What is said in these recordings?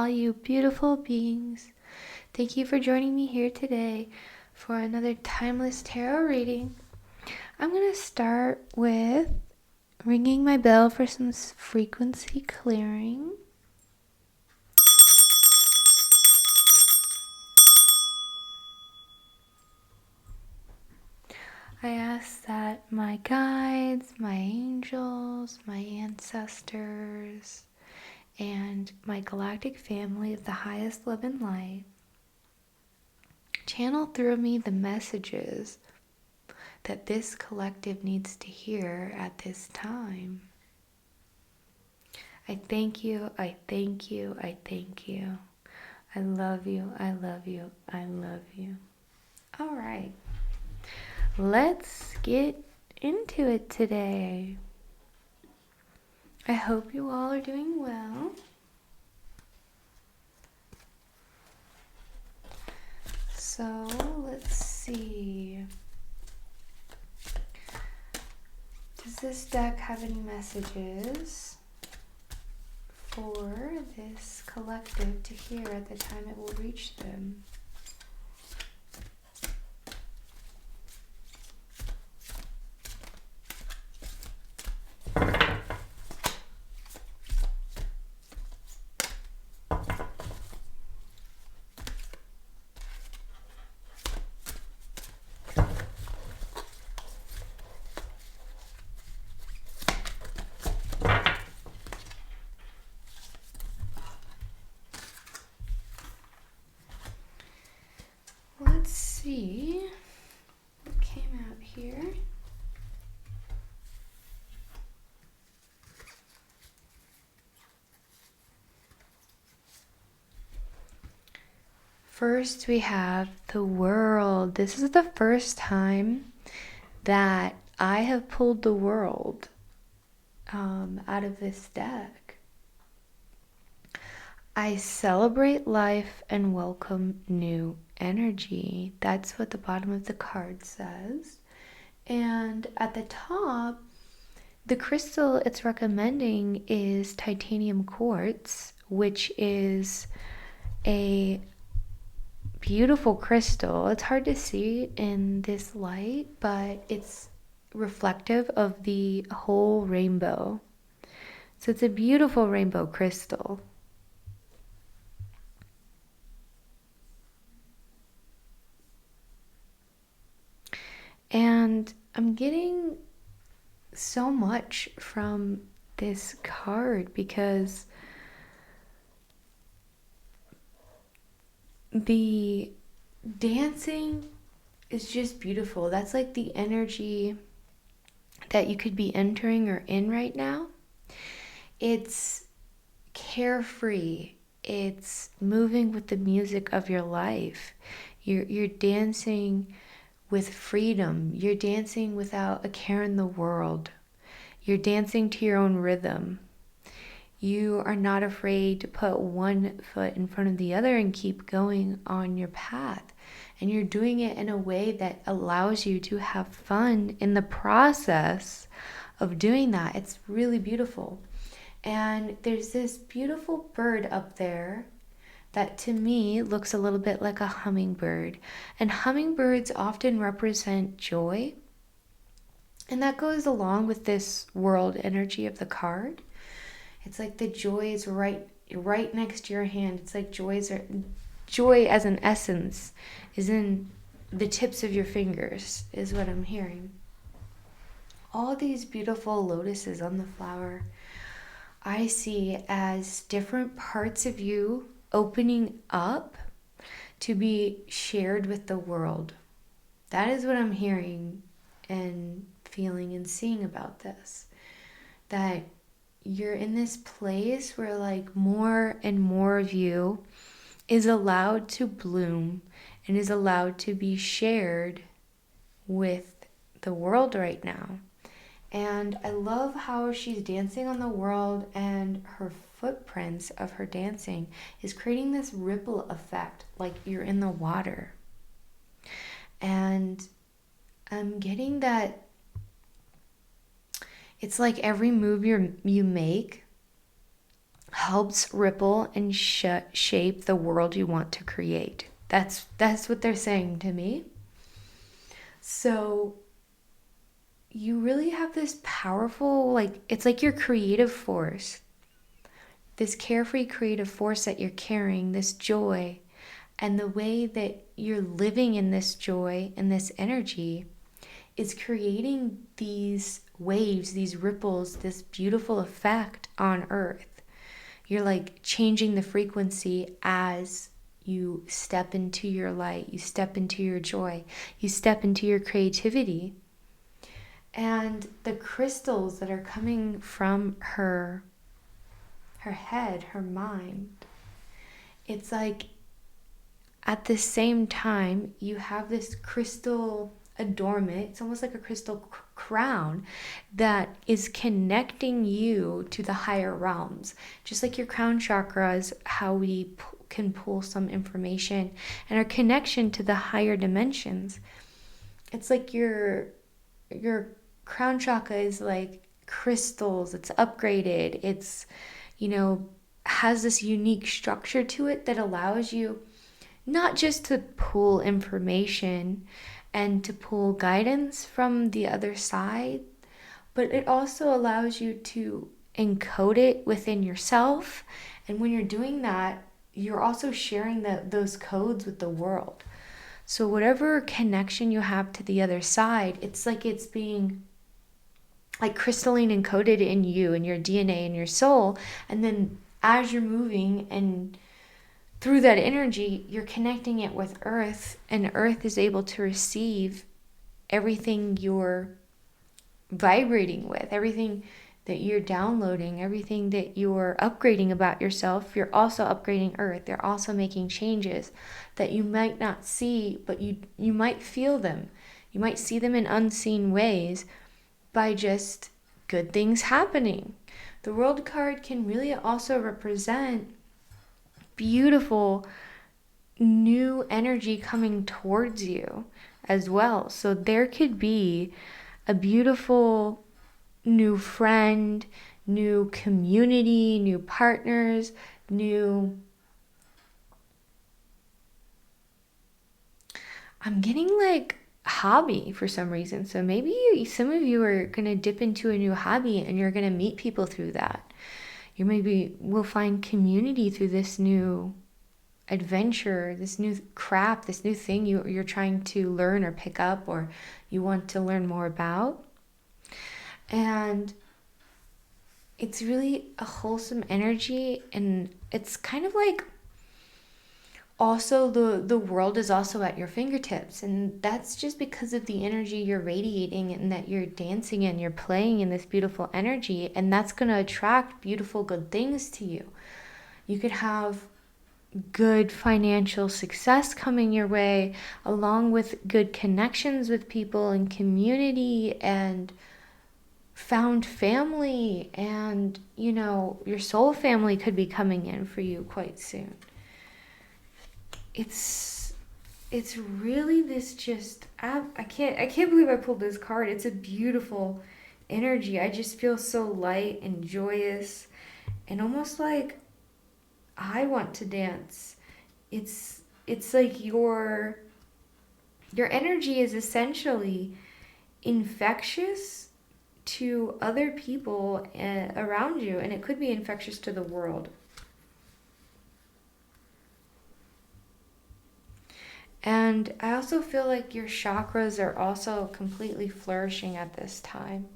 all you beautiful beings. Thank you for joining me here today for another timeless tarot reading. I'm going to start with ringing my bell for some frequency clearing. I ask that my guides, my angels, my ancestors, and my galactic family of the highest love and light channel through me the messages that this collective needs to hear at this time. I thank you, I thank you, I thank you. I love you, I love you, I love you. All right. Let's get into it today. I hope you all are doing well. So let's see. Does this deck have any messages for this collective to hear at the time it will reach them? Let's see what came out here. First, we have the world. This is the first time that I have pulled the world out of this deck. I celebrate life and welcome new energy. That's what the bottom of the card says. And at the top, the crystal it's recommending is titanium quartz, which is a beautiful crystal. It's hard to see in this light, but it's reflective of the whole rainbow. So it's a beautiful rainbow crystal. And I'm getting so much from this card because the dancing is just beautiful. That's like the energy that you could be entering or in right now. It's carefree. It's moving with the music of your life. You're dancing with freedom. You're dancing without a care in the world. You're dancing to your own rhythm. You are not afraid to put one foot in front of the other and keep going on your path. And you're doing it in a way that allows you to have fun in the process of doing that. It's really beautiful. And there's this beautiful bird up there that to me looks a little bit like a hummingbird. And hummingbirds often represent joy. And that goes along with this world energy of the card. It's like the joy is right next to your hand. It's like joy as an essence is in the tips of your fingers, is what I'm hearing. All these beautiful lotuses on the flower I see as different parts of you opening up to be shared with the world. That is what I'm hearing and feeling and seeing about this. That you're in this place where like more and more of you is allowed to bloom and is allowed to be shared with the world right now. And I love how she's dancing on the world, and her footprints of her dancing is creating this ripple effect like you're in the water. And I'm getting that it's like every move you make helps ripple and shape the world you want to create. That's what they're saying to me. So you really have this powerful, like, it's like your creative force, this carefree creative force that you're carrying, this joy, and the way that you're living in this joy and this energy is creating these waves, these ripples, this beautiful effect on Earth. You're like changing the frequency as you step into your light, you step into your joy, you step into your creativity. And the crystals that are coming from her head, her mind, it's like at the same time you have this crystal adornment. It's almost like a crystal crown that is connecting you to the higher realms. Just like your crown chakra is how we can pull some information, and our connection to the higher dimensions. It's like your crown chakra is like crystals. It's upgraded. It's, has this unique structure to it that allows you not just to pull information and to pull guidance from the other side, but it also allows you to encode it within yourself. And when you're doing that, you're also sharing those codes with the world. So whatever connection you have to the other side, it's like it's being like crystalline encoded in you and your DNA and your soul. And then as you're moving and through that energy, you're connecting it with Earth, and Earth is able to receive everything you're vibrating with, everything that you're downloading, everything that you're upgrading about yourself. You're also upgrading Earth. They're also making changes that you might not see, but you might feel them. You might see them in unseen ways by just good things happening. The World card can really also represent beautiful new energy coming towards you as well. So there could be a beautiful new friend, new community, new partners, I'm getting like hobby for some reason. So maybe some of you are going to dip into a new hobby and you're going to meet people through that. You maybe will find community through this new adventure, this new crap, this new thing you're trying to learn or pick up, or you want to learn more about. And it's really a wholesome energy, and it's kind of like also the world is also at your fingertips, and that's just because of the energy you're radiating and that you're dancing and you're playing in this beautiful energy, and that's going to attract beautiful good things to you. You could have good financial success coming your way, along with good connections with people and community and found family, and your soul family could be coming in for you quite soon. It's really this just I can't believe I pulled this card. It's a beautiful energy. I just feel so light and joyous and almost like I want to dance. It's like your energy is essentially infectious to other people around you, and it could be infectious to the world. And I also feel like your chakras are also completely flourishing at this time.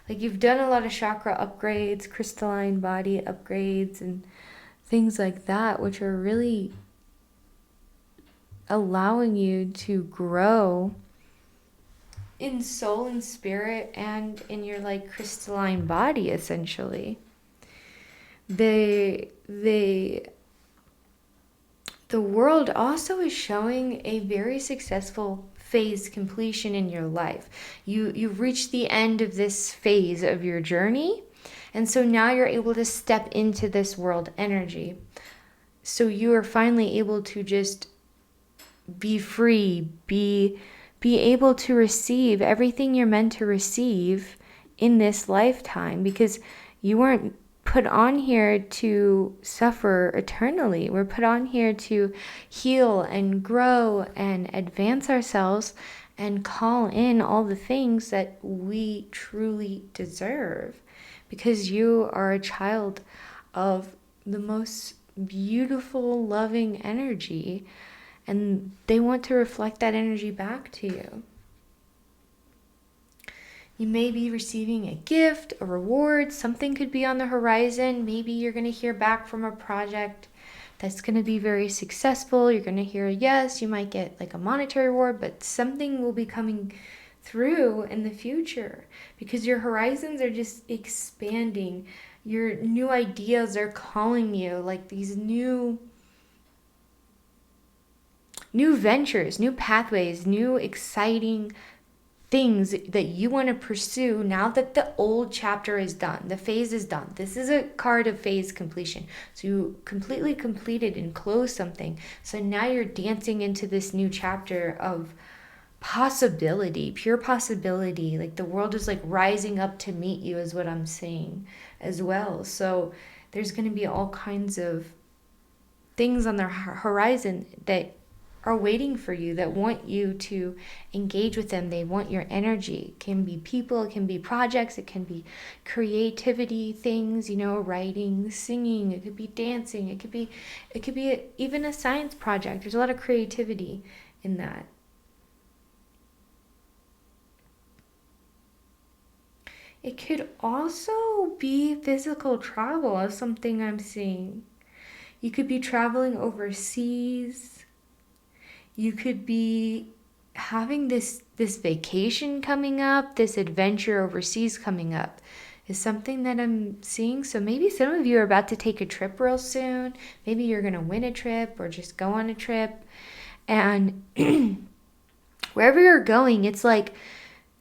Like you've done a lot of chakra upgrades, crystalline body upgrades, and things like that, which are really allowing you to grow in soul and spirit and in your like crystalline body, essentially. The world also is showing a very successful phase completion in your life. You've reached the end of this phase of your journey, and so now you're able to step into this world energy. So you are finally able to just be free, be able to receive everything you're meant to receive in this lifetime, because you weren't put on here to suffer eternally. We're put on here to heal and grow and advance ourselves and call in all the things that we truly deserve, because you are a child of the most beautiful, loving energy, and they want to reflect that energy back to you. You may be receiving a gift, a reward, something could be on the horizon. Maybe you're going to hear back from a project that's going to be very successful. You're going to hear a yes. You might get like a monetary reward, but something will be coming through in the future, because your horizons are just expanding. Your new ideas are calling you, like these new ventures, new pathways, new exciting things that you want to pursue now that the old chapter is done. The phase is done. This is a card of phase completion. So you completely completed and closed something. So now you're dancing into this new chapter of possibility, pure possibility. Like the world is like rising up to meet you, is what I'm saying as well. So there's going to be all kinds of things on the horizon that are waiting for you, that want you to engage with them. They want your energy. It can be people, it can be projects, it can be creativity things, writing, singing, it could be dancing, it could be even a science project. There's a lot of creativity in that. It could also be physical travel, as something I'm seeing. You could be traveling overseas. You could be having this vacation coming up, this adventure overseas coming up, is something that I'm seeing. So maybe some of you are about to take a trip real soon. Maybe you're going to win a trip or just go on a trip. And wherever you're going, it's like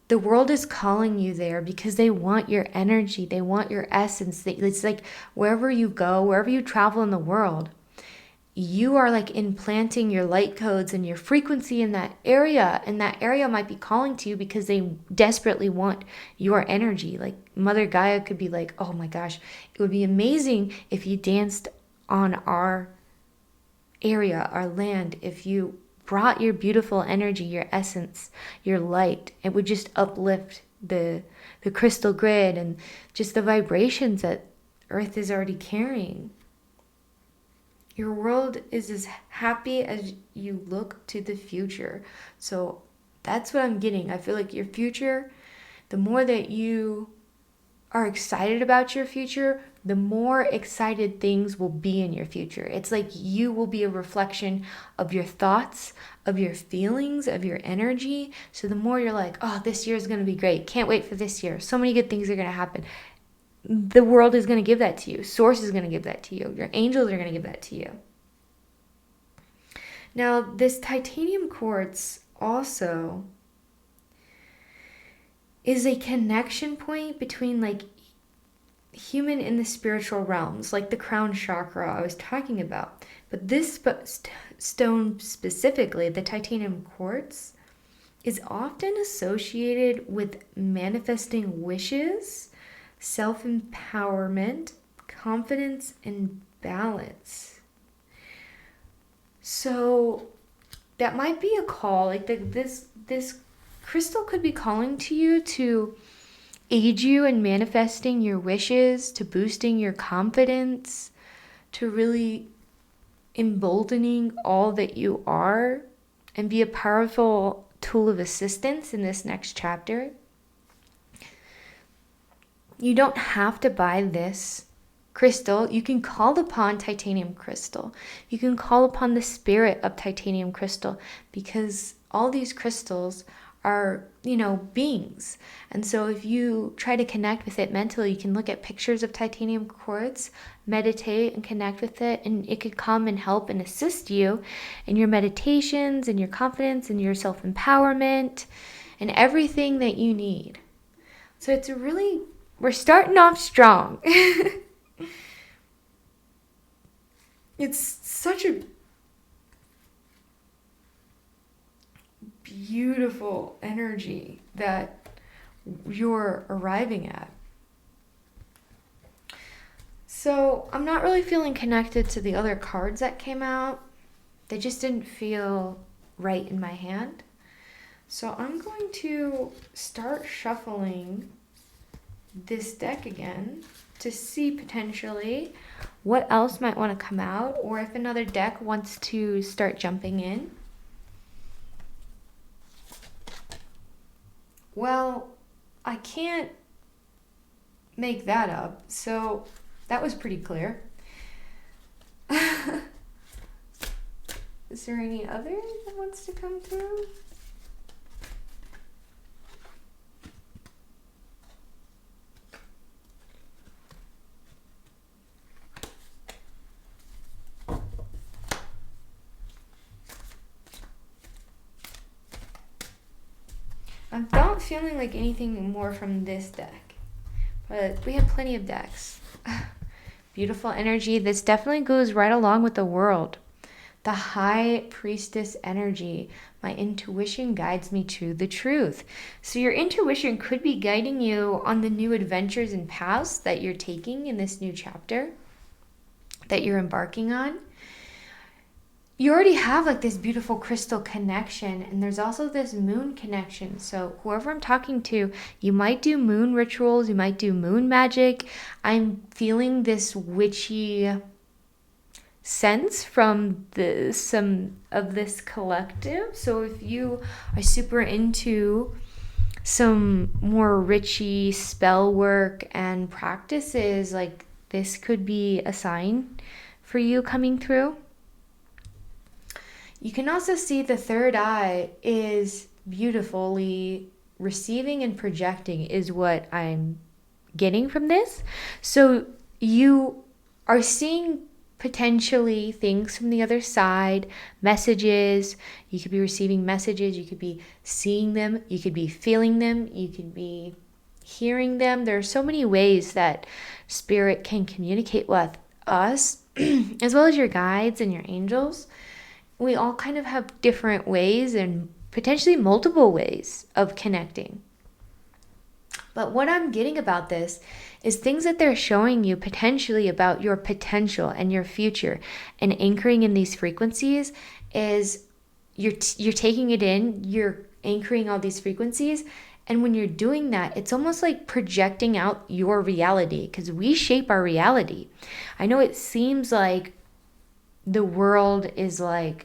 the world is calling you there because they want your energy. They want your essence. It's like wherever you go, wherever you travel in the world, you are like implanting your light codes and your frequency in that area, and that area might be calling to you because they desperately want your energy. Like Mother Gaia could be like, oh my gosh, it would be amazing if you danced on our area, our land, if you brought your beautiful energy, your essence, your light. It would just uplift the crystal grid and just the vibrations that Earth is already carrying. Your world is as happy as you look to the future. So that's what I'm getting. I feel like your future, the more that you are excited about your future, the more excited things will be in your future. It's like you will be a reflection of your thoughts, of your feelings, of your energy. So the more you're like, oh, this year is going to be great. Can't wait for this year. So many good things are going to happen. The world is going to give that to you. Source is going to give that to you. Your angels are going to give that to you. Now, this titanium quartz also is a connection point between like human and the spiritual realms, like the crown chakra I was talking about. But this stone specifically, the titanium quartz, is often associated with manifesting wishes, self-empowerment, confidence, and balance. So that might be a call. Like this crystal could be calling to you to aid you in manifesting your wishes, to boosting your confidence, to really emboldening all that you are, and be a powerful tool of assistance in this next chapter. You don't have to buy this crystal. You can call upon titanium crystal. You can call upon the spirit of titanium crystal, because all these crystals are, beings. And so if you try to connect with it mentally, you can look at pictures of titanium quartz, meditate and connect with it, and it could come and help and assist you in your meditations and your confidence and your self-empowerment and everything that you need. So we're starting off strong. It's such a beautiful energy that you're arriving at. So I'm not really feeling connected to the other cards that came out. They just didn't feel right in my hand. So I'm going to start shuffling this deck again to see potentially what else might want to come out, or if another deck wants to start jumping in. Well, I can't make that up, so that was pretty clear. Is there any other that wants to come through? I'm not feeling like anything more from this deck, but we have plenty of decks. Beautiful energy. This definitely goes right along with the world. The High Priestess energy. My intuition guides me to the truth. So your intuition could be guiding you on the new adventures and paths that you're taking in this new chapter that you're embarking on. You already have like this beautiful crystal connection, and there's also this moon connection. So whoever I'm talking to, you might do moon rituals, you might do moon magic. I'm feeling this witchy sense from some of this collective. So if you are super into some more witchy spell work and practices, like this could be a sign for you coming through. You can also see the third eye is beautifully receiving and projecting is what I'm getting from this. So you are seeing potentially things from the other side, messages. You could be receiving messages. You could be seeing them. You could be feeling them. You could be hearing them. There are so many ways that spirit can communicate with us, as well as your guides and your angels. We all kind of have different ways and potentially multiple ways of connecting. But what I'm getting about this is things that they're showing you potentially about your potential and your future, and anchoring in these frequencies is you're taking it in, you're anchoring all these frequencies. And when you're doing that, it's almost like projecting out your reality, because we shape our reality. I know it seems like the world is like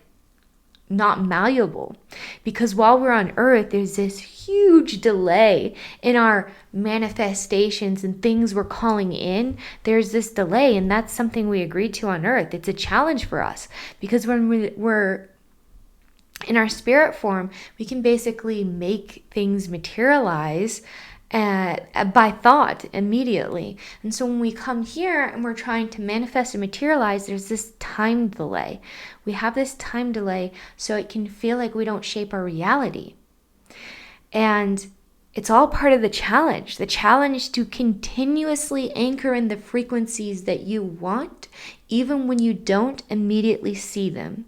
not malleable, because while we're on earth, there's this huge delay in our manifestations and things we're calling in. There's this delay, and that's something we agreed to on earth. It's a challenge for us, because when we're in our spirit form, we can basically make things materialize by thought immediately. And so when we come here and we're trying to manifest and materialize, there's this time delay. We have this time delay, so it can feel like we don't shape our reality. And it's all part of the challenge to continuously anchor in the frequencies that you want, even when you don't immediately see them.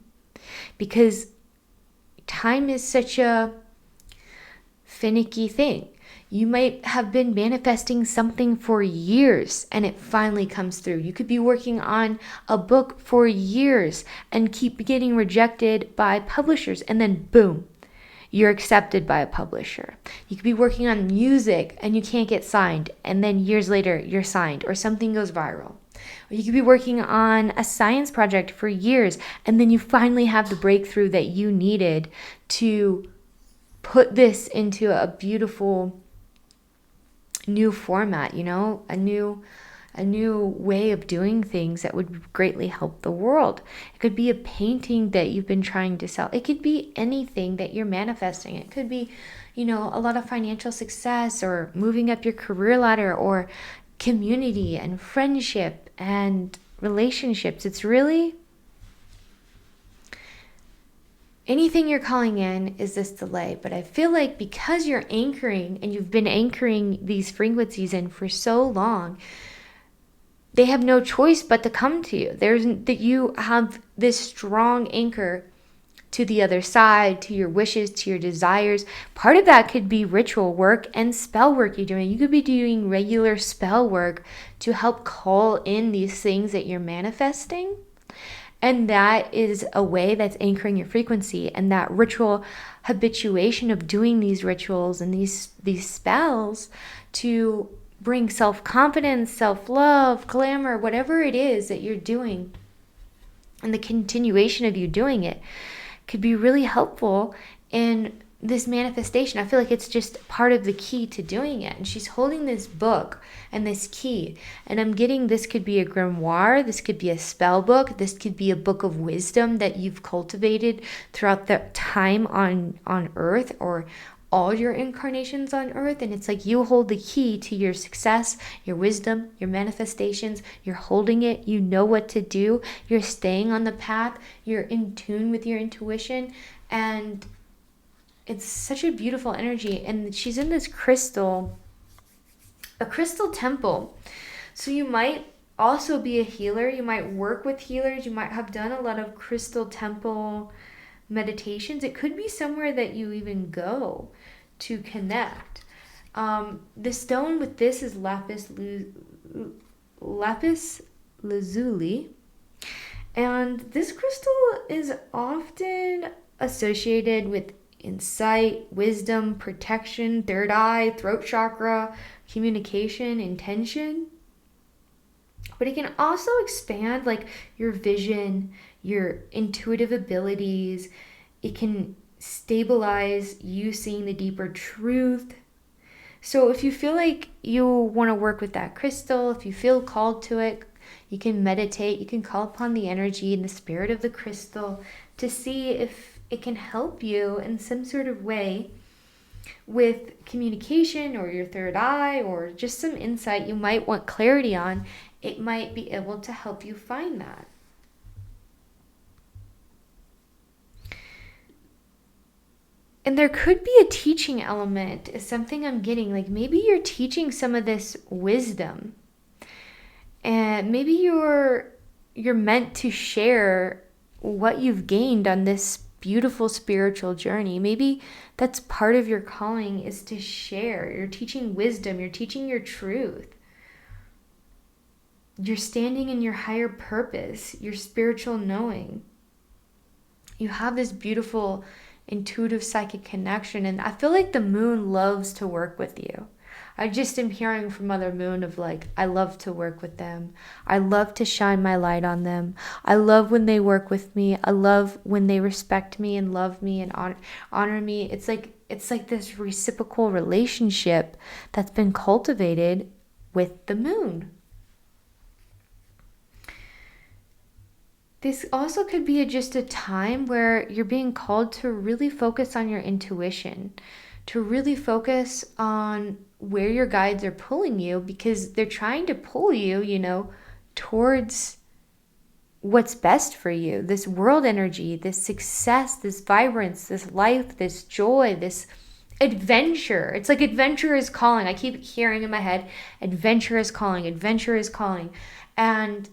Because time is such a finicky thing. You might have been manifesting something for years and it finally comes through. You could be working on a book for years and keep getting rejected by publishers, and then boom, you're accepted by a publisher. You could be working on music and you can't get signed, and then years later you're signed, or something goes viral. Or you could be working on a science project for years and then you finally have the breakthrough that you needed to put this into a beautiful new format, a new way of doing things that would greatly help the world. It could be a painting that you've been trying to sell. It could be anything that you're manifesting. It could be, a lot of financial success, or moving up your career ladder, or community and friendship and relationships. It's really anything you're calling in is this delay. But I feel like because you're anchoring, and you've been anchoring these frequencies in for so long, they have no choice but to come to you. You have this strong anchor to the other side, to your wishes, to your desires. Part of that could be ritual work and spell work you're doing. You could be doing regular spell work to help call in these things that you're manifesting. And that is a way that's anchoring your frequency. And that ritual habituation of doing these rituals and these spells to bring self-confidence, self-love, glamour, whatever it is that you're doing, and the continuation of you doing it could be really helpful in this manifestation. I feel like it's just part of the key to doing it. And she's holding this book and this key. And I'm getting this could be a grimoire, this could be a spell book, this could be a book of wisdom that you've cultivated throughout the time on Earth, or all your incarnations on Earth. And it's like you hold the key to your success, your wisdom, your manifestations. You're holding it. You know what to do. You're staying on the path. You're in tune with your intuition. And it's such a beautiful energy. And she's in this crystal, a crystal temple. So you might also be a healer. You might work with healers. You might have done a lot of crystal temple meditations. It could be somewhere that you even go to connect. The stone with this is lapis lazuli. And this crystal is often associated with insight, wisdom, protection, third eye, throat chakra, communication, intention. But it can also expand like your vision, your intuitive abilities. It can stabilize you seeing the deeper truth. So if you feel like you want to work with that crystal, if you feel called to it, you can meditate, you can call upon the energy and the spirit of the crystal to see if it can help you in some sort of way with communication or your third eye or just some insight you might want clarity on. It might be able to help you find that. And there could be a teaching element, is something I'm getting. Like maybe you're teaching some of this wisdom, and maybe you're meant to share what you've gained on this beautiful spiritual journey. Maybe that's part of your calling, is to share. You're teaching wisdom, you're teaching your truth. You're standing in your higher purpose, your spiritual knowing. You have this beautiful intuitive psychic connection, and I feel like the moon loves to work with you. I just am hearing from Mother Moon of like, I love to work with them. I love to shine my light on them. I love when they work with me. I love when they respect me and love me and honor me. It's like this reciprocal relationship that's been cultivated with the moon. This also could be just a time where you're being called to really focus on your intuition, to really focus on where your guides are pulling you, because they're trying to pull you, towards what's best for you. This world energy, this success, this vibrance, this life, this joy, this adventure. It's like adventure is calling. I keep hearing in my head, adventure is calling, adventure is calling. And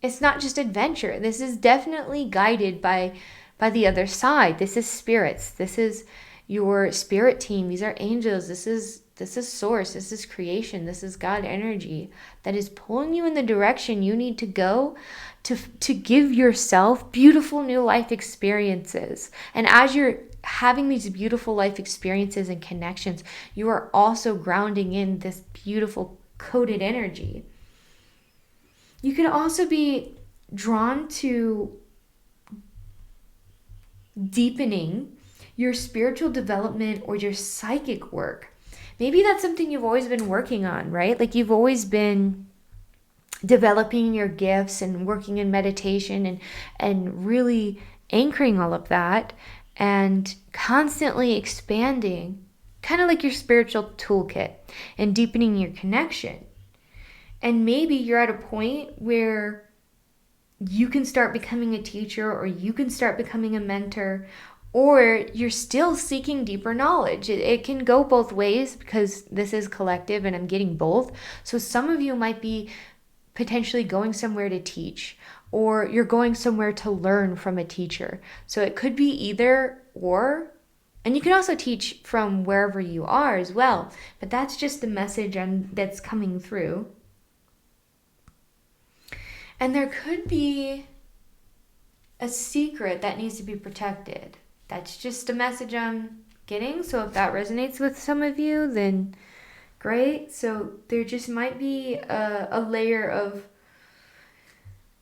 it's not just adventure. This is definitely guided by the other side. This is spirits. This is your spirit team. These are angels. This is source. This is creation. This is God energy that is pulling you in the direction you need to go to give yourself beautiful new life experiences. And as you're having these beautiful life experiences and connections, you are also grounding in this beautiful coded energy. You can also be drawn to deepening your spiritual development or your psychic work. Maybe that's something you've always been working on, right? Like you've always been developing your gifts and working in meditation and really anchoring all of that and constantly expanding, kind of like your spiritual toolkit and deepening your connection. And maybe you're at a point where you can start becoming a teacher, or you can start becoming a mentor, or you're still seeking deeper knowledge. It can go both ways because this is collective and I'm getting both. So some of you might be potentially going somewhere to teach, or you're going somewhere to learn from a teacher. So it could be either or. And you can also teach from wherever you are as well. But that's just the message that's coming through. And there could be a secret that needs to be protected. That's just a message I'm getting. So if that resonates with some of you, then great. So there just might be a layer of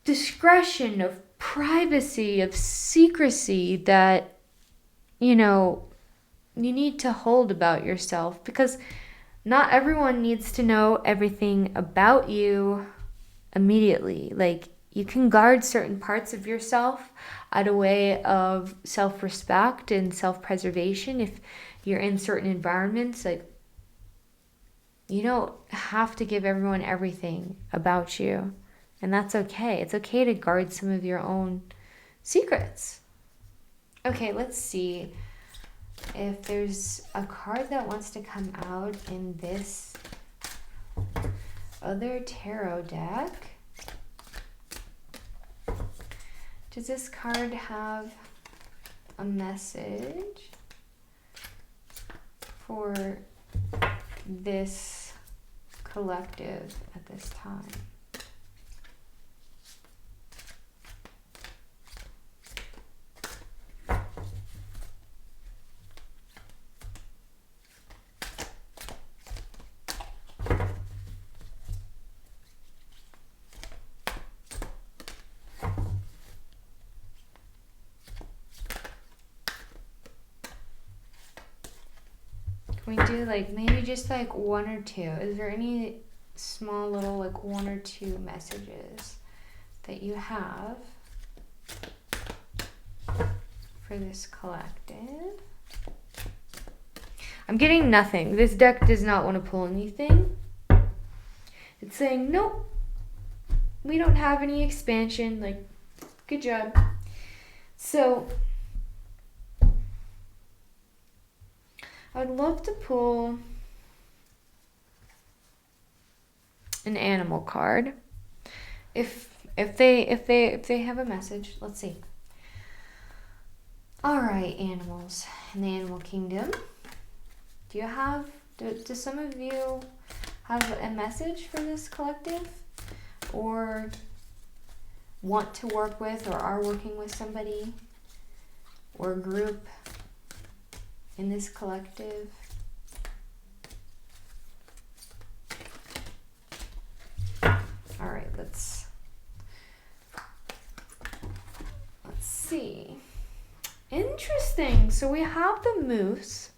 discretion, of privacy, of secrecy that, you need to hold about yourself, because not everyone needs to know everything about you immediately. Like, you can guard certain parts of yourself out of way of self-respect and self-preservation. If you're in certain environments, like, you don't have to give everyone everything about you. And that's okay. It's okay to guard some of your own secrets. Okay, let's see if there's a card that wants to come out in this other tarot deck. Does this card have a message for this collective at this time? Can we do maybe just one or two? Is there any small little one or two messages that you have for this collective? I'm getting nothing. This deck does not want to pull anything. It's saying, nope, we don't have any expansion. Good job. So I'd love to pull an animal card. If they have a message, let's see. All right, animals in the animal kingdom. Do some of you have a message for this collective, or want to work with, or are working with somebody or group in this collective? All right, let's see. Interesting. So we have the moose.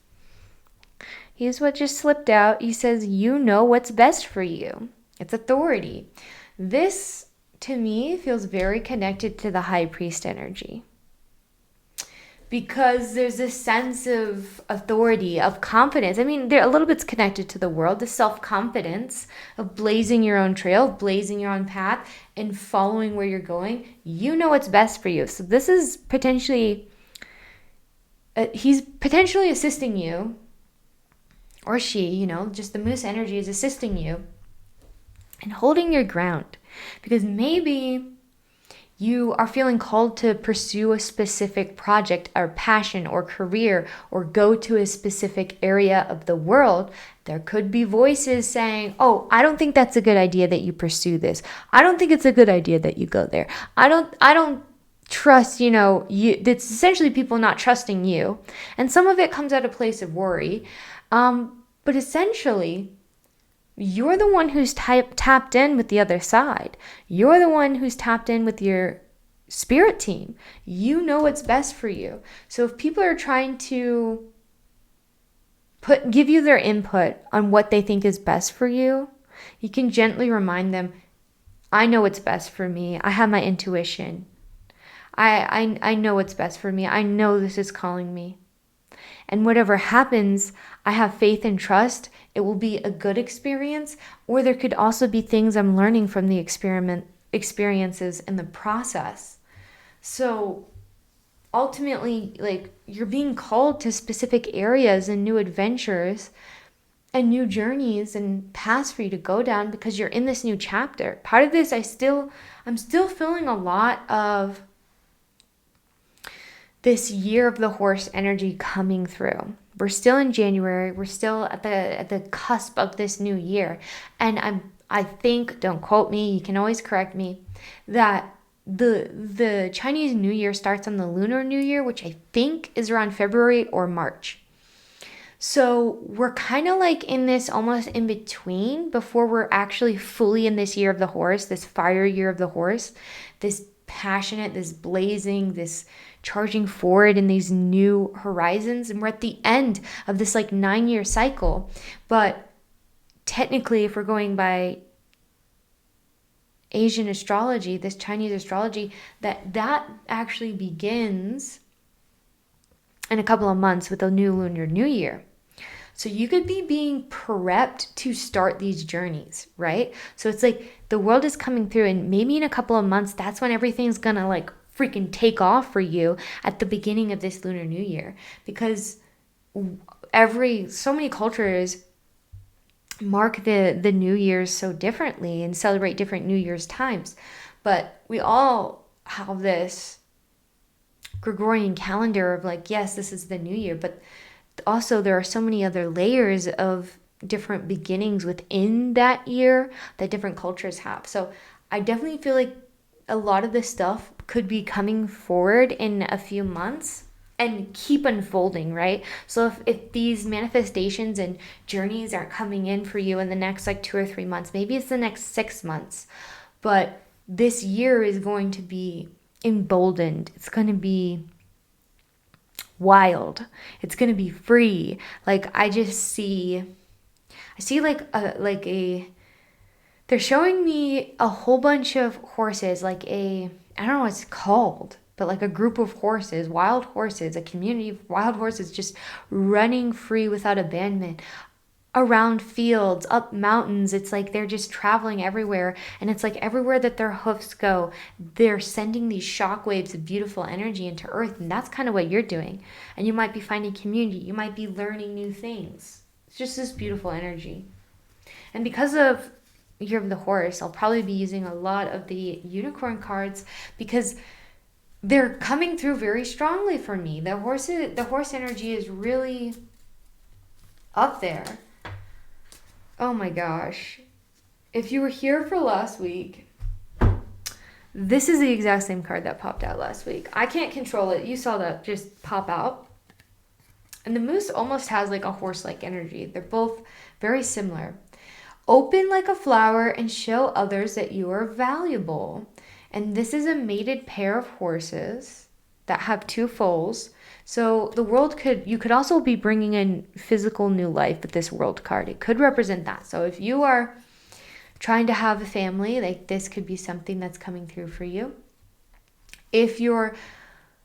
Here's what just slipped out. He says, you know what's best for you. It's authority. This, to me, feels very connected to the high priest energy, because there's a sense of authority, of confidence. I mean, they're a little bit connected to the world, the self-confidence of blazing your own trail, blazing your own path, and following where you're going. You know what's best for you. So this is potentially, he's potentially assisting you, or she, just the moose energy is assisting you in holding your ground. Because maybe you are feeling called to pursue a specific project or passion or career, or go to a specific area of the world. There could be voices saying, oh, I don't think that's a good idea that you pursue this. I don't think it's a good idea that you go there. I don't trust, you. It's essentially people not trusting you. And some of it comes out of a place of worry. But essentially, you're the one who's tapped in with the other side. You're the one who's tapped in with your spirit team. You know what's best for you. So if people are trying to give you their input on what they think is best for you, you can gently remind them, I know what's best for me. I have my intuition. I know what's best for me. I know this is calling me. And whatever happens, I have faith and trust. It will be a good experience, or there could also be things I'm learning from the experiences in the process. So ultimately, you're being called to specific areas and new adventures, and new journeys and paths for you to go down because you're in this new chapter. Part of this, I'm still feeling a lot of this year of the horse energy coming through. We're still in January. We're still at the cusp of this new year. And I think, don't quote me, you can always correct me, that the Chinese New Year starts on the Lunar New Year, which I think is around February or March. So we're kind of like in this almost in between before we're actually fully in this year of the horse, this fire year of the horse, this passionate, this blazing, this charging forward in these new horizons. And we're at the end of this like 9-year cycle. But technically, if we're going by Asian astrology, this Chinese astrology, that actually begins in a couple of months with the new Lunar New Year. So you could be being prepped to start these journeys, right? So it's like the world is coming through, and maybe in a couple of months, that's when everything's gonna like freaking take off for you at the beginning of this Lunar New Year. Because so many cultures mark the New Year's so differently and celebrate different New Year's times. But we all have this Gregorian calendar of like, yes, this is the new year, but also there are so many other layers of different beginnings within that year that different cultures have. So I definitely feel like a lot of this stuff could be coming forward in a few months and keep unfolding, right? So if these manifestations and journeys aren't coming in for you in the next like 2 or 3 months, maybe it's the next 6 months, but this year is going to be emboldened. It's going to be wild. It's going to be free. Like I see they're showing me a whole bunch of horses, I don't know what it's called, but like a group of horses, wild horses, a community of wild horses just running free without abandonment around fields, up mountains. It's like they're just traveling everywhere, and it's like everywhere that their hoofs go, they're sending these shockwaves of beautiful energy into earth. And that's kind of what you're doing. And you might be finding community, you might be learning new things. It's just this beautiful energy. And because of Year of the Horse, I'll probably be using a lot of the unicorn cards because they're coming through very strongly for me. The horse energy is really up there. Oh my gosh. If you were here for last week, this is the exact same card that popped out last week. I can't control it. You saw that just pop out. And the moose almost has like a horse-like energy. They're both very similar. Open like a flower and show others that you are valuable. And this is a mated pair of horses that have 2 foals. So you could also be bringing in physical new life with this world card. It could represent that. So if you are trying to have a family, like this could be something that's coming through for you. If you're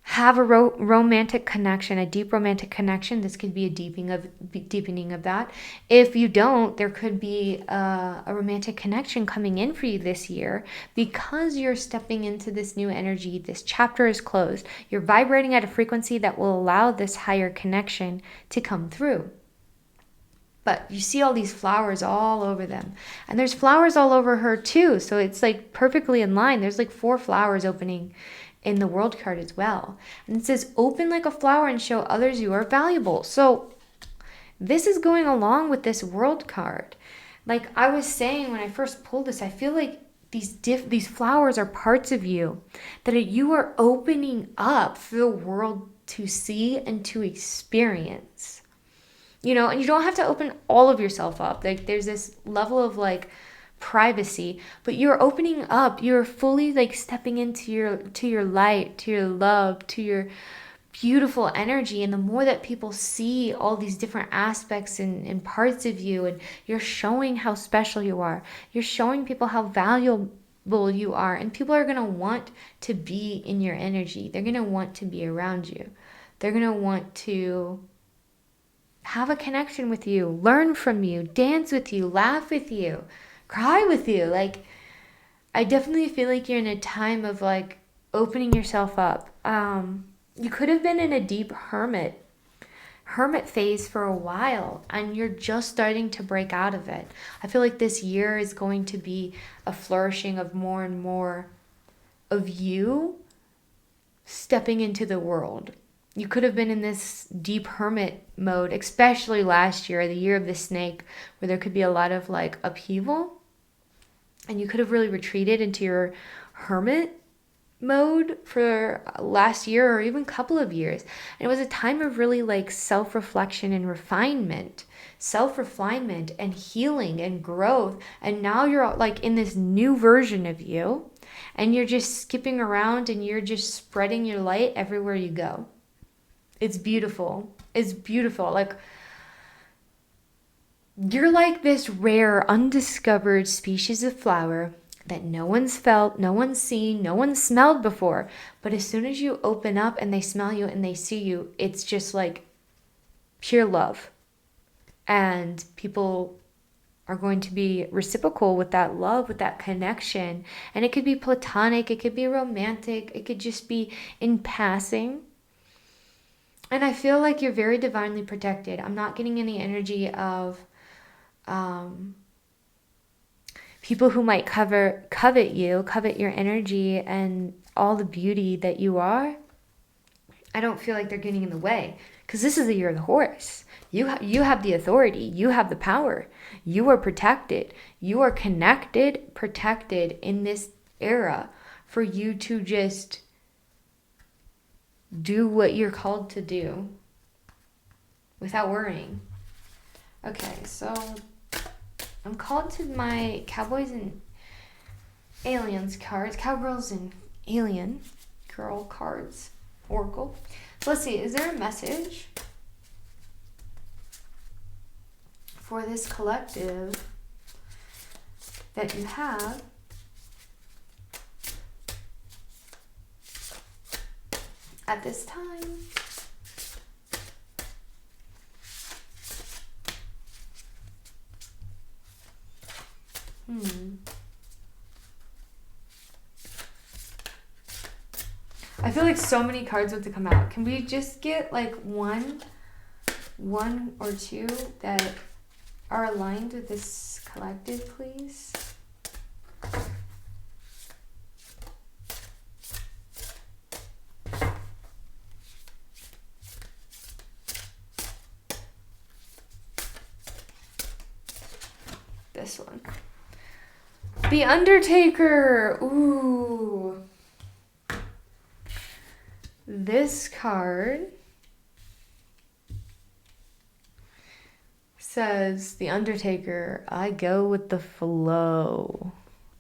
have a romantic connection, a deep romantic connection, this could be a deepening of that. If you don't, there could be a romantic connection coming in for you this year because you're stepping into this new energy. This chapter is closed. You're vibrating at a frequency that will allow this higher connection to come through. But you see all these flowers all over them. And there's flowers all over her too. So it's like perfectly in line. There's like 4 flowers opening in the world card as well. And it says, open like a flower and show others you are valuable. So this is going along with this world card. Like I was saying when I first pulled this, I feel like these flowers are parts of you that you are opening up for the world to see and to experience. You know, and you don't have to open all of yourself up. Like there's this level of like privacy, but you're opening up, you're fully like stepping into your light, to your love, to your beautiful energy. And the more that people see all these different aspects and parts of you, and you're showing how special you are, you're showing people how valuable you are, and people are going to want to be in your energy. They're going to want to be around you. They're going to want to have a connection with you, learn from you, dance with you, laugh with you, cry with you. Like, I definitely feel like you're in a time of like opening yourself up. You could have been in a deep hermit hermit phase for a while and you're just starting to break out of it. I feel like this year is going to be a flourishing of more and more of you stepping into the world. You could have been in this deep hermit mode, especially last year, the year of the snake, where there could be a lot of like upheaval. And you could have really retreated into your hermit mode for last year or even a couple of years. And it was a time of really like self-reflection and refinement, self-refinement and healing and growth. And now you're like in this new version of you and you're just skipping around and you're just spreading your light everywhere you go. It's beautiful. It's beautiful. Like, you're like this rare, undiscovered species of flower that no one's felt, no one's seen, no one's smelled before. But as soon as you open up and they smell you and they see you, it's just like pure love. And people are going to be reciprocal with that love, with that connection. And it could be platonic, it could be romantic, it could just be in passing. And I feel like you're very divinely protected. I'm not getting any energy of people who might covet your energy and all the beauty that you are. I don't feel like they're getting in the way, because this is the year of the horse. You have the authority. You have the power. You are protected. You are connected, protected in this era for you to just do what you're called to do without worrying. Okay, so I'm called to my Cowboys and Aliens cards, Cowgirls and Alien Girl cards, Oracle. So let's see, is there a message for this collective that you have at this time? I feel like so many cards have to come out. Can we just get like one or two that are aligned with this collective, please? This one. The Undertaker. Ooh. This card says, The Undertaker, I go with the flow.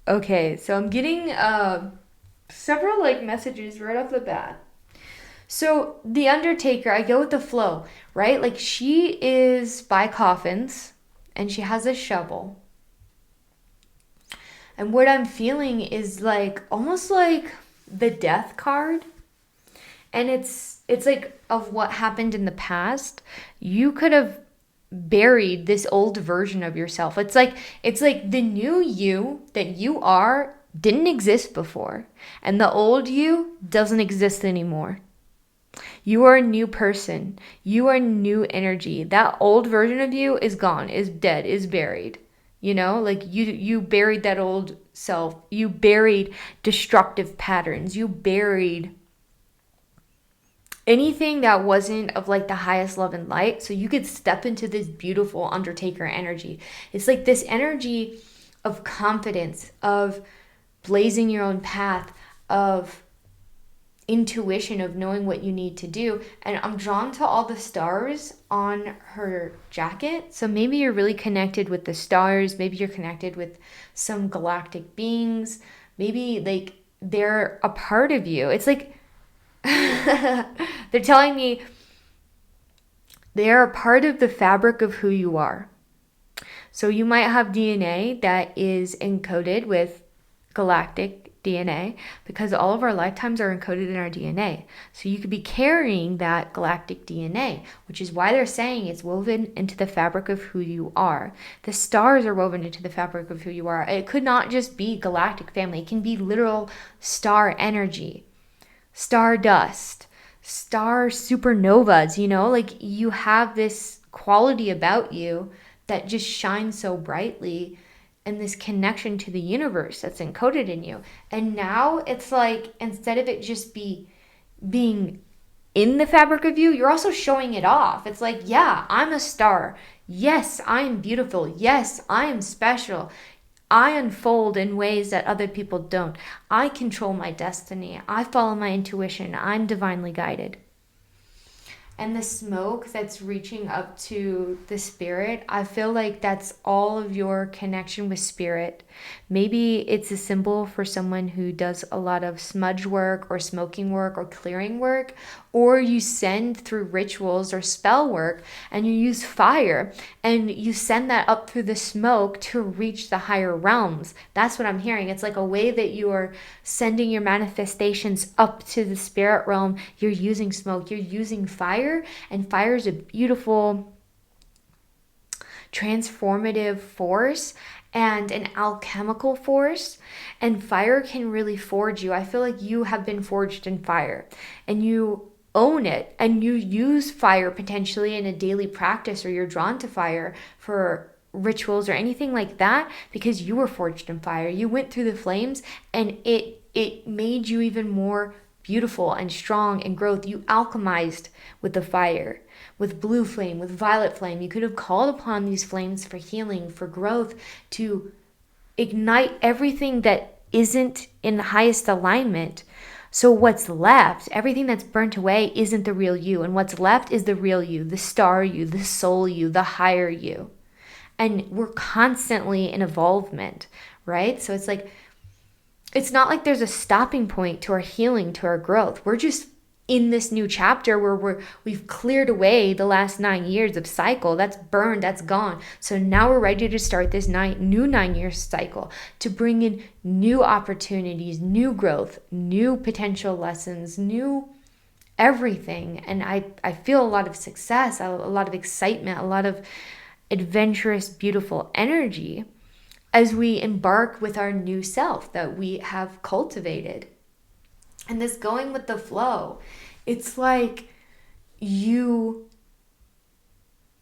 Okay, so I'm getting several like messages right off the bat. So the Undertaker, I go with the flow, right? Like, she is by coffins and she has a shovel. And what I'm feeling is like almost like the Death card. And it's like of what happened in the past. You could have buried this old version of yourself. It's like the new you that you are didn't exist before, and the old you doesn't exist anymore. You are a new person. You are new energy. That old version of you is gone, is dead, is buried. You know, like you buried that old self. You buried destructive patterns. You buried anything that wasn't of like the highest love and light, so you could step into this beautiful Undertaker energy. It's like this energy of confidence, of blazing your own path, of intuition, of knowing what you need to do. And I'm drawn to all the stars on her jacket. So maybe you're really connected with the stars. Maybe you're connected with some galactic beings. Maybe like they're a part of you. It's like they're telling me they are a part of the fabric of who you are. So you might have DNA that is encoded with galactic DNA, because all of our lifetimes are encoded in our DNA. So you could be carrying that galactic DNA, which is why they're saying it's woven into the fabric of who you are. The stars are woven into the fabric of who you are. It could not just be galactic family. It can be literal star energy. Stardust, star supernovas, you know, like you have this quality about you that just shines so brightly, and this connection to the universe that's encoded in you. And now it's like, instead of it just being in the fabric of you, you're also showing it off. It's like, yeah, I'm a star. Yes, I am beautiful. Yes, I am special. I unfold in ways that other people don't. I control my destiny. I follow my intuition. I'm divinely guided. And the smoke that's reaching up to the spirit, I feel like that's all of your connection with spirit. Maybe it's a symbol for someone who does a lot of smudge work or smoking work or clearing work, or you send through rituals or spell work and you use fire and you send that up through the smoke to reach the higher realms. That's what I'm hearing. It's like a way that you are sending your manifestations up to the spirit realm. You're using smoke, you're using fire, and fire is a beautiful transformative force and an alchemical force, and fire can really forge you. I feel like you have been forged in fire and you own it, and you use fire potentially in a daily practice, or you're drawn to fire for rituals or anything like that because you were forged in fire. You went through the flames and it made you even more beautiful and strong and growth. You alchemized with the fire, with blue flame, with violet flame. You could have called upon these flames for healing, for growth, to ignite everything that isn't in the highest alignment. So what's left, everything that's burnt away, isn't the real you. And what's left is the real you, the star you, the soul you, the higher you. And we're constantly in evolvement, right? So it's like, it's not like there's a stopping point to our healing, to our growth. We're just in this new chapter where we've cleared away the last 9 years of cycle. That's burned, that's gone. So now we're ready to start this new 9 year cycle to bring in new opportunities, new growth, new potential lessons, new everything. And I feel a lot of success, a lot of excitement, a lot of adventurous, beautiful energy as we embark with our new self that we have cultivated. And this going with the flow, it's like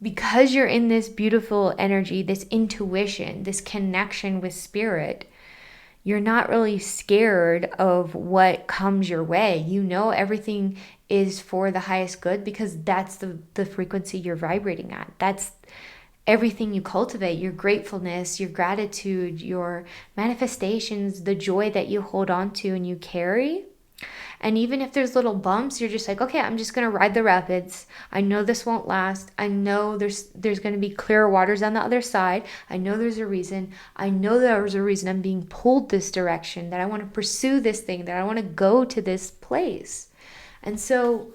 because you're in this beautiful energy, this intuition, this connection with spirit, you're not really scared of what comes your way. You know everything is for the highest good because that's the frequency you're vibrating at. That's everything you cultivate, your gratefulness, your gratitude, your manifestations, the joy that you hold on to and you carry. And even if there's little bumps, you're just like, okay, I'm just going to ride the rapids. I know this won't last. I know there's going to be clearer waters on the other side. I know there's a reason. I know there's a reason I'm being pulled this direction, that I want to pursue this thing, that I want to go to this place. And so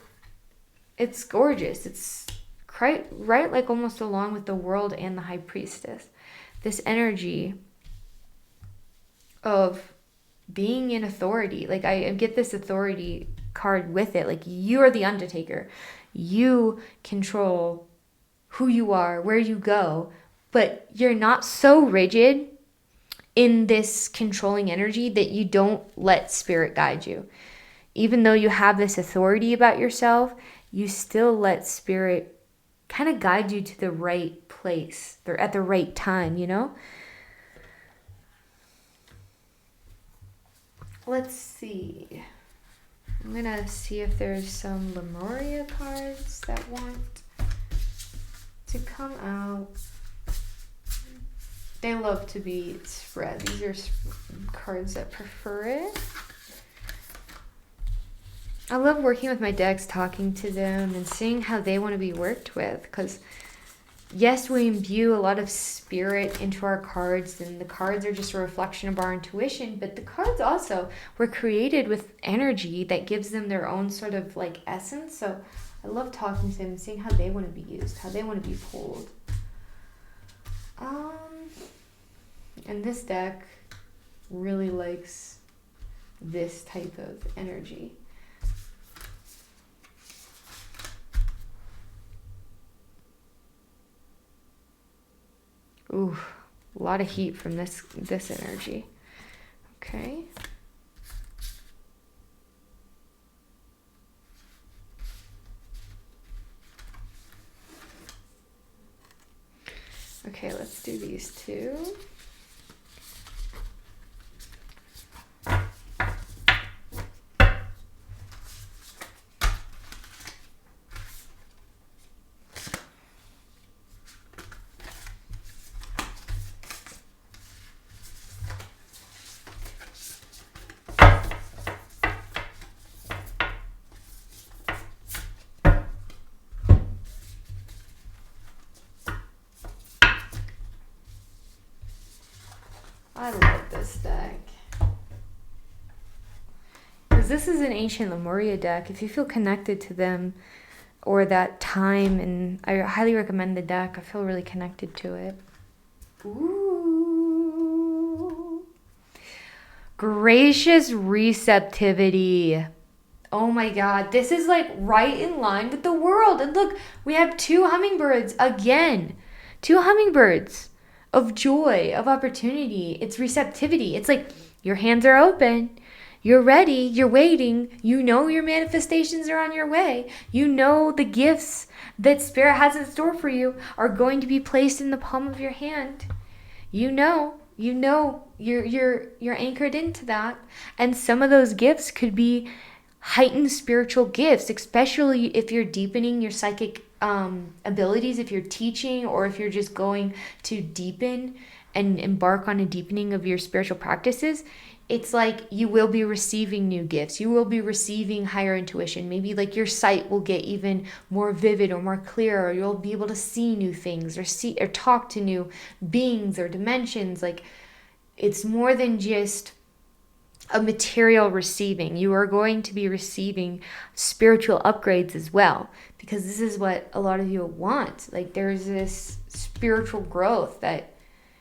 it's gorgeous. It's right like almost along with the world and the high priestess. This energy of being in authority. Like I get this authority card with it. Like you are the undertaker. You control who you are, where you go, but you're not so rigid in this controlling energy that you don't let spirit guide you. Even though you have this authority about yourself, you still let spirit kind of guide you to the right place. They're at the right time, you know? Let's see. I'm going to see if there's some Lemuria cards that want to come out. They love to be spread. These are cards that prefer it. I love working with my decks, talking to them, and seeing how they want to be worked with. Because, yes, we imbue a lot of spirit into our cards, and the cards are just a reflection of our intuition. But the cards also were created with energy that gives them their own sort of like essence. So I love talking to them and seeing how they want to be used, how they want to be pulled. And this deck really likes this type of energy. Ooh, a lot of heat from this energy. Okay. Okay, let's do these two. I love this deck. Because this is an ancient Lemuria deck. If you feel connected to them or that time, and I highly recommend the deck. I feel really connected to it. Ooh. Gracious receptivity. Oh my God. This is like right in line with the world. And look, we have 2 hummingbirds again. 2 hummingbirds. Of joy, of opportunity. It's receptivity. It's like your hands are open. You're ready. You're waiting. You know your manifestations are on your way. You know the gifts that Spirit has in store for you are going to be placed in the palm of your hand. You know you're anchored into that. And some of those gifts could be heightened spiritual gifts, especially if you're deepening your psychic abilities, if you're teaching, or if you're just going to deepen and embark on a deepening of your spiritual practices. It's like you will be receiving new gifts. You will be receiving higher intuition. Maybe like your sight will get even more vivid or more clear, or you'll be able to see new things, or see or talk to new beings or dimensions. Like it's more than just a material receiving. You are going to be receiving spiritual upgrades as well, because this is what a lot of you want. Like there's this spiritual growth that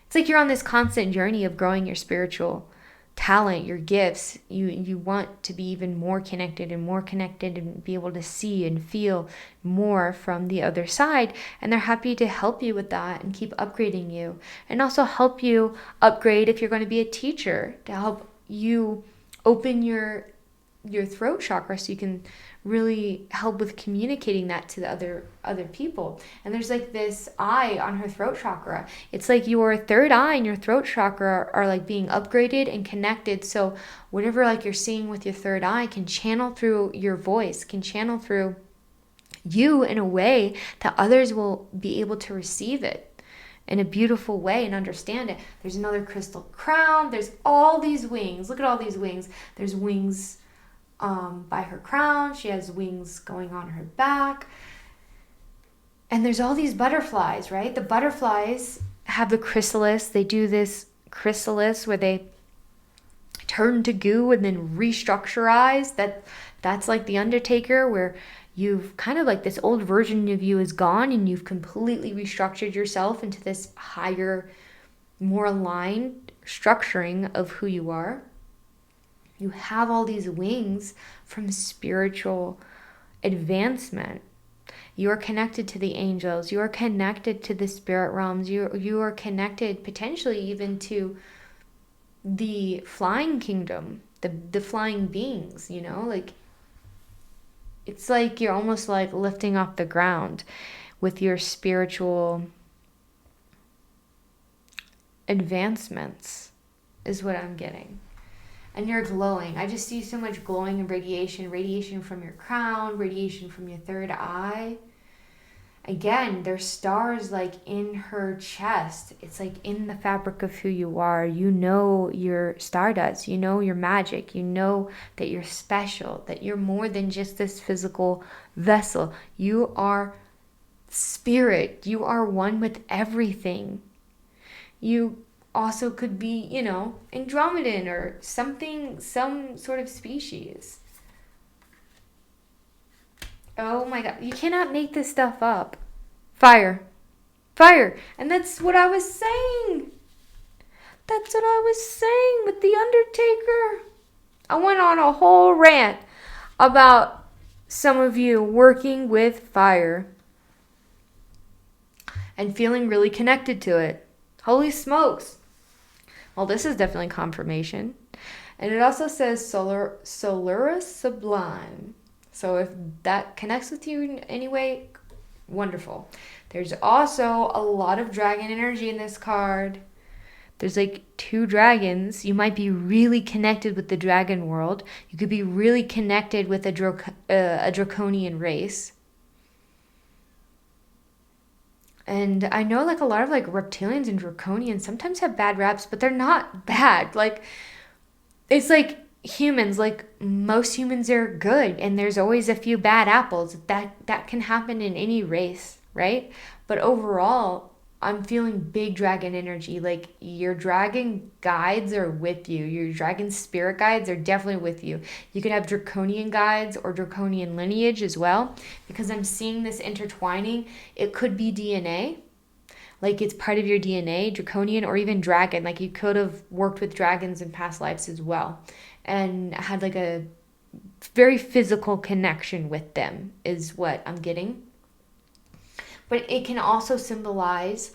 it's like you're on this constant journey of growing your spiritual talent, your gifts. You want to be even more connected and be able to see and feel more from the other side, and they're happy to help you with that and keep upgrading you, and also help you upgrade if you're going to be a teacher, to help you open your throat chakra so you can really help with communicating that to the other people. And there's like this eye on her throat chakra. It's like your third eye and your throat chakra are like being upgraded and connected. So whatever like you're seeing with your third eye can channel through your voice, can channel through you in a way that others will be able to receive it in a beautiful way and understand it. There's another crystal crown. There's all these wings. Look at all these wings. There's wings by her crown. She has wings going on her back. And there's all these butterflies, right? The butterflies have the chrysalis. They do this chrysalis where they turn to goo and then restructurize. That's like the Undertaker, where you've kind of like this old version of you is gone and you've completely restructured yourself into this higher, more aligned structuring of who you are. You have all these wings from spiritual advancement. You are connected to the angels. You are connected to the spirit realms. You are connected potentially even to the flying kingdom, the flying beings, you know, like it's like you're almost like lifting off the ground with your spiritual advancements is what I'm getting. And you're glowing. I just see so much glowing and radiation from your crown, radiation from your third eye. Again, there's stars like in her chest. It's like in the fabric of who you are. You know your stardust. You know your magic. You know that you're special, that you're more than just this physical vessel. You are spirit. You are one with everything. You also could be, you know, Andromedan or something, some sort of species. Oh my God. You cannot make this stuff up. Fire. And that's what I was saying. That's what I was saying with the Undertaker. I went on a whole rant about some of you working with fire and feeling really connected to it. Holy smokes. Well, this is definitely confirmation. And it also says Solaris Sublime. So if that connects with you in any way, Wonderful. There's also a lot of dragon energy in this card. There's like 2 dragons. You might be really connected with the dragon world. You could be really connected with a draconian race. And I know like a lot of like reptilians and draconians sometimes have bad raps, but they're not bad. Like, it's like humans, like most humans are good, and there's always a few bad apples. That can happen in any race, right? But overall, I'm feeling big dragon energy. Like, your dragon guides are with you. Your dragon spirit guides are definitely with you. You could have draconian guides or draconian lineage as well, because I'm seeing this intertwining. It could be DNA, like it's part of your DNA, draconian or even dragon. Like, you could have worked with dragons in past lives as well and had like a very physical connection with them, is what I'm getting. But it can also symbolize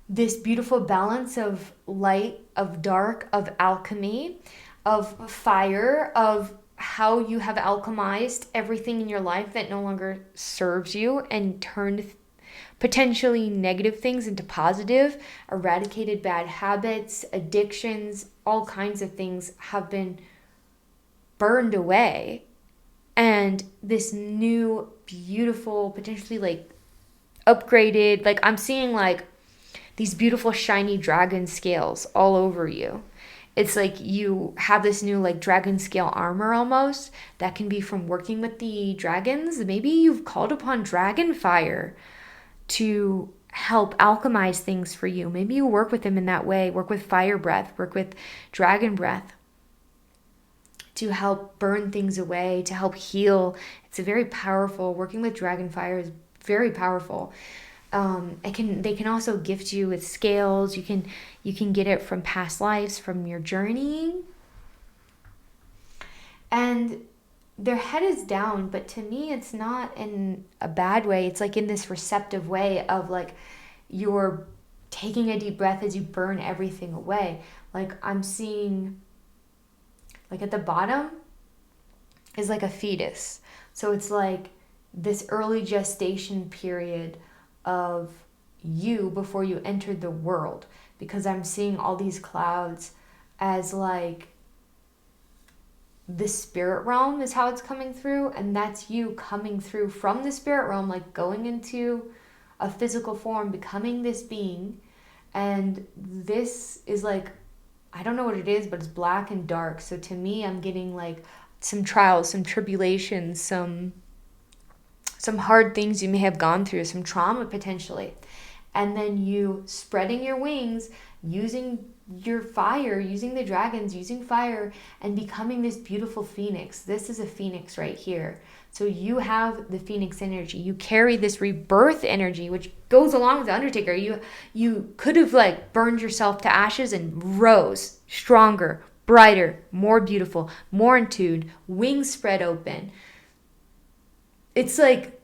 this beautiful balance of light, of dark, of alchemy, of fire, of how you have alchemized everything in your life that no longer serves you and turned potentially negative things into positive, eradicated bad habits, addictions, all kinds of things have been burned away. And this new, beautiful, potentially like upgraded, like I'm seeing like these beautiful shiny dragon scales all over you. It's like you have this new like dragon scale armor almost that can be from working with the dragons. Maybe you've called upon dragon fire to help alchemize things for you. Maybe you work with them in that way, work with fire breath, work with dragon breath to help burn things away, to help heal. It's a very powerful, working with dragon fire is very powerful. They can also gift you with scales. You can get it from past lives, from your journeying. And their head is down, but to me it's not in a bad way. It's like in this receptive way of like you're taking a deep breath as you burn everything away. Like, I'm seeing like at the bottom is like a fetus. So it's like this early gestation period of you before you entered the world, because I'm seeing all these clouds as like the spirit realm is how it's coming through, and that's you coming through from the spirit realm, like going into a physical form, becoming this being. And this is like, I don't know what it is, but it's black and dark. So to me, I'm getting like some trials, some tribulations, some hard things you may have gone through, some trauma potentially. And then you spreading your wings, using your fire, using the dragons, using fire, and becoming this beautiful phoenix. This is a phoenix right here. So you have the phoenix energy. You carry this rebirth energy, which goes along with the Undertaker. You could have like burned yourself to ashes and rose stronger, brighter, more beautiful, more in tune, wings spread open. It's like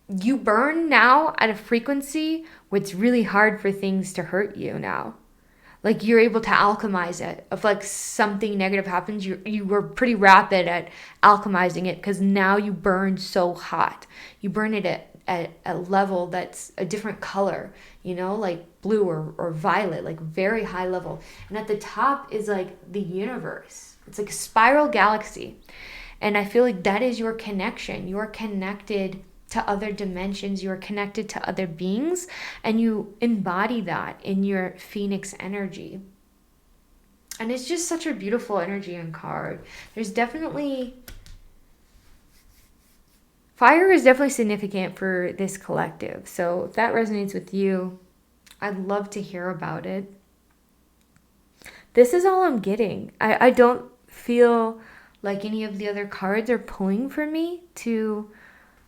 you burn now at a frequency where it's really hard for things to hurt you now. Like, you're able to alchemize it. If like something negative happens, you were pretty rapid at alchemizing it, because now you burn so hot. You burn it at a level that's a different color, like blue or violet, like very high level. And at the top is like the universe. It's like a spiral galaxy. And I feel like that is your connection. You are connected to other dimensions. You are connected to other beings, and you embody that in your phoenix energy. And it's just such a beautiful energy and card. There's definitely... Fire is definitely significant for this collective. So if that resonates with you, I'd love to hear about it. This is all I'm getting. I don't feel like any of the other cards are pulling for me to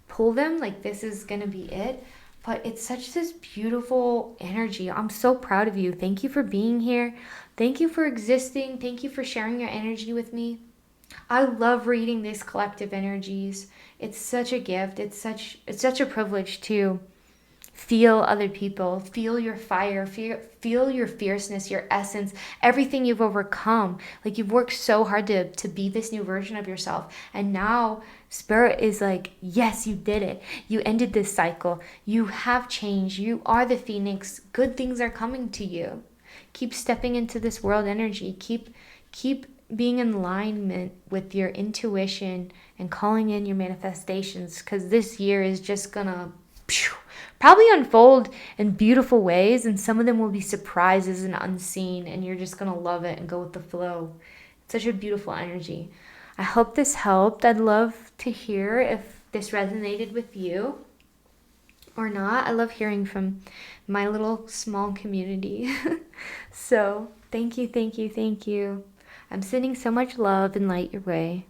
pull them. Like, this is gonna be it. But it's such this beautiful energy. I'm so proud of you. Thank you for being here. Thank you for existing. Thank you for sharing your energy with me. I love reading these collective energies. It's such a gift. It's such a privilege to feel other people, feel your fire, feel your fierceness, your essence, everything you've overcome. Like, you've worked so hard to be this new version of yourself. And now Spirit is like, yes, you did it. You ended this cycle. You have changed. You are the phoenix. Good things are coming to you. Keep stepping into this world energy. Keep being in alignment with your intuition and calling in your manifestations, because this year is just gonna probably unfold in beautiful ways, and some of them will be surprises and unseen, and you're just gonna love it and go with the flow. It's such a beautiful energy. I hope this helped. I'd love to hear if this resonated with you or not. I love hearing from my little small community. So thank you, thank you, thank you. I'm sending so much love and light your way.